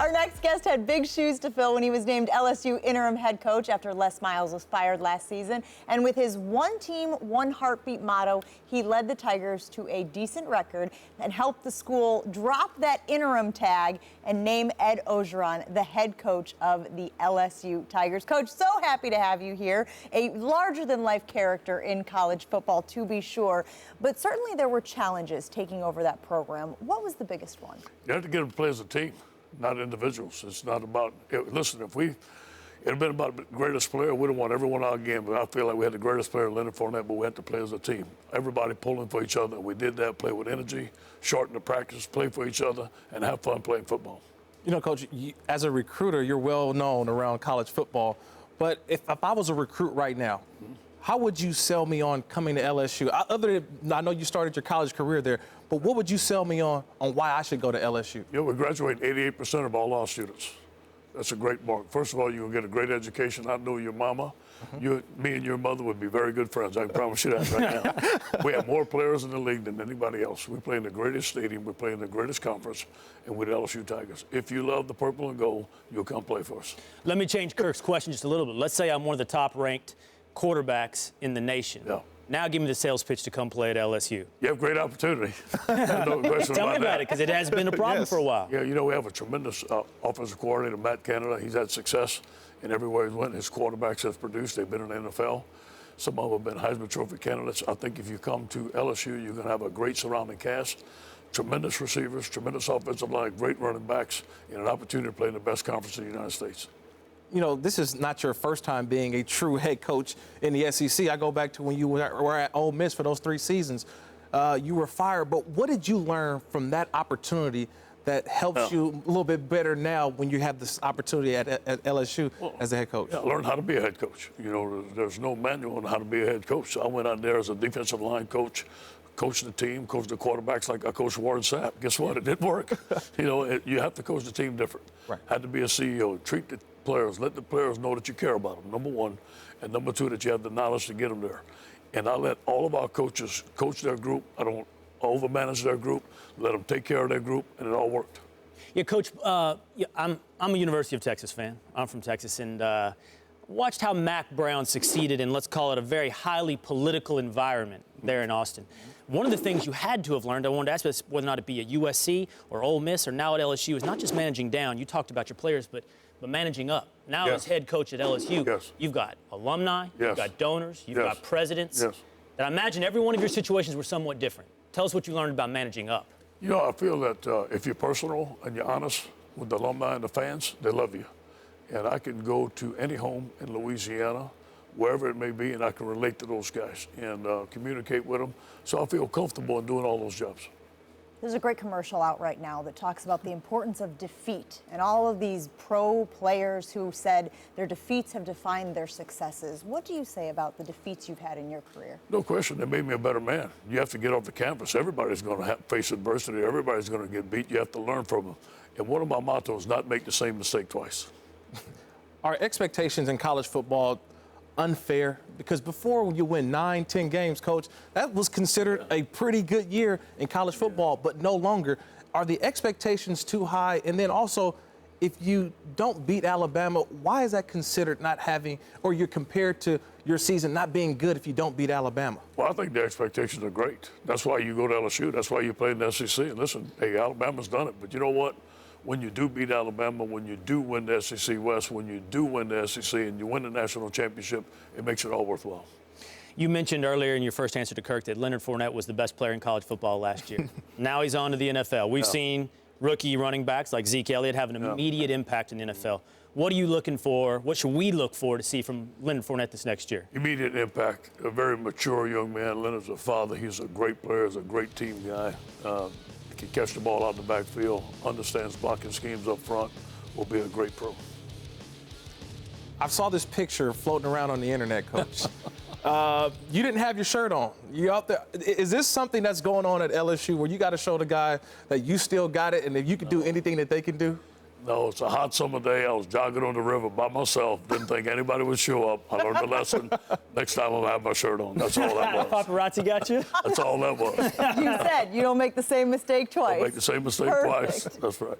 Our next guest had big shoes to fill when he was named LSU interim head coach after Les Miles was fired last season. And with his one team, one heartbeat motto, he led the Tigers to a decent record and helped the school drop that interim tag and name Ed Orgeron the head coach of the LSU Tigers. Coach, so happy to have you here. A larger-than-life character in college football, to be sure. But certainly there were challenges taking over that program. What was the biggest one? You have to get them to play as a team, not individuals. It's not about, listen, it had been about the greatest player, we'd have won every one of our games, but I feel like we had the greatest player, Leonard Fournette, but we had to play as a team. Everybody pulling for each other. We did that, play with energy, shorten the practice, play for each other, and have fun playing football. You know, Coach, as a recruiter, you're well known around college football, but if I was a recruit right now, how would you sell me on coming to LSU? Other than, I know you started your college career there, but what would you sell me on why I should go to LSU? You know, we graduate 88% of all our students. That's a great mark. First of all, you'll get a great education. I know your mama. Me and your mother would be very good friends. I can promise you that right now. We have more players in the league than anybody else. We play in the greatest stadium. We play in the greatest conference, and we're the LSU Tigers. If you love the purple and gold, you'll come play for us. Let me change Kirk's question just a little bit. Let's say I'm one of the top-ranked quarterbacks in the nation. Yeah. Now give me the sales pitch to come play at LSU. You have great opportunity. No question Tell me about that. it, because it has been a problem for a while. Yeah, you know, we have a tremendous offensive coordinator, Matt Canada. He's had success in everywhere he's went. His quarterbacks have produced. They've been in the NFL. Some of them have been Heisman Trophy candidates. I think if you come to LSU, you're going to have a great surrounding cast, tremendous receivers, tremendous offensive line, great running backs, and an opportunity to play in the best conference in the United States. You know, this is not your first time being a true head coach in the SEC. I go back to when you were at Ole Miss for those 3 seasons. You were fired, but what did you learn from that opportunity that helps you a little bit better now when you have this opportunity at LSU as a head coach? Yeah, I learned how to be a head coach. You know, there's no manual on how to be a head coach. So I went out there as a defensive line coach, coached the team, coached the quarterbacks like I coached Warren Sapp. Guess what? It didn't work. You know, you have to coach the team different. Right. Had to be a CEO. Treat the players. Let the players know that you care about them, number one. And number two, that you have the knowledge to get them there. And I let all of our coaches coach their group. I don't overmanage their group. Let them take care of their group, and it all worked. Yeah, Coach, I'm a University of Texas fan. I'm from Texas, and watched how Mac Brown succeeded in, let's call it, a very highly political environment there in Austin. One of the things you had to have learned, I wanted to ask this, whether or not it be at USC or Ole Miss or now at LSU, is not just managing down. You talked about your players, but managing up. Now as head coach at LSU, you've got alumni, you've got donors, you've got presidents. And I imagine every one of your situations were somewhat different. Tell us what you learned about managing up. You know, I feel that if you're personal and you're honest with the alumni and the fans, they love you. And I can go to any home in Louisiana, wherever it may be, and I can relate to those guys and communicate with them. So I feel comfortable in doing all those jobs. There's a great commercial out right now that talks about the importance of defeat and all of these pro players who said their defeats have defined their successes. What do you say about the defeats you've had in your career? No question, they made me a better man. You have to get off the campus. Everybody's going to face adversity. Everybody's going to get beat. You have to learn from them. And one of my mottos is not make the same mistake twice. Are expectations in college football unfair? Because before, when you win 9, 10 games, Coach, that was considered a pretty good year in college football, but no longer. Are the expectations too high? And then also, if you don't beat Alabama, why is that considered not having, or you're compared to your season not being good if you don't beat Alabama? Well, I think the expectations are great. That's why you go to LSU. That's why you play in the SEC. And listen, hey, Alabama's done it. But you know what? When you do beat Alabama, when you do win the SEC West, when you do win the SEC and you win the national championship, it makes it all worthwhile. You mentioned earlier in your first answer to Kirk that Leonard Fournette was the best player in college football last year. Now he's on to the NFL. We've seen rookie running backs like Zeke Elliott have an immediate impact in the NFL. What are you looking for? What should we look for to see from Leonard Fournette this next year? Immediate impact. A very mature young man. Leonard's a father. He's a great player. He's a great team guy. Can catch the ball out in the backfield, understands blocking schemes up front, will be a great pro. I saw this picture floating around on the internet, Coach. You didn't have your shirt on. You out there. Is this something that's going on at LSU where you got to show the guy that you still got it and if you can do anything that they can do? No, it's a hot summer day. I was jogging on the river by myself. Didn't think anybody would show up. I learned a lesson. Next time I'll have my shirt on. That's all that was. Paparazzi got you? That's all that was. You said you don't make the same mistake twice. Don't make the same mistake twice. That's right.